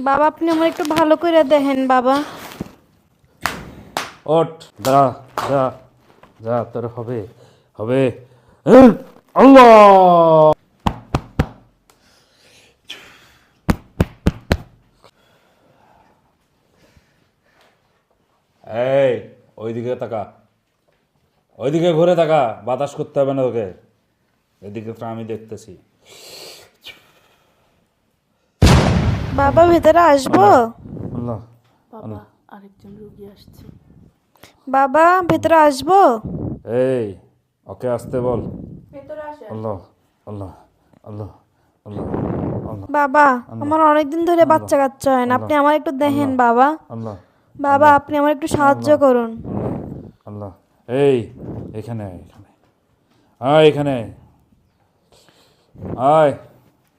বাবা আপনি আমার একটু ভালো করে দেখেন বাবা। ওঠ, যা যা যা, তোর হবে হবে। আল্লাহ! এই, ওইদিকে তাকা, ওইদিকে ঘুরে তাকা, বাতাস করতে হবে না তোকে। এদিকে তো আমি দেখতেছি। বাবা ভেতরে আসবো? আল্লাহ! বাবা আরেকজন রোগী আসছে। বাবা ভেতরে আসবো? এই, ওকে আসতে বল। ভেতরে আসে। আল্লাহ! আল্লাহ! আল্লাহ! আল্লাহ! আল্লাহ! বাবা আমার অনেকদিন ধরে বাচ্চা কাচ্চা হয় না, আপনি আমার একটু দেখেন বাবা। আল্লাহ! বাবা আপনি আমার একটু সাহায্য করুন। আল্লাহ! আল্লাহ! এই, এখানে এখানে আয়, এখানে আয়।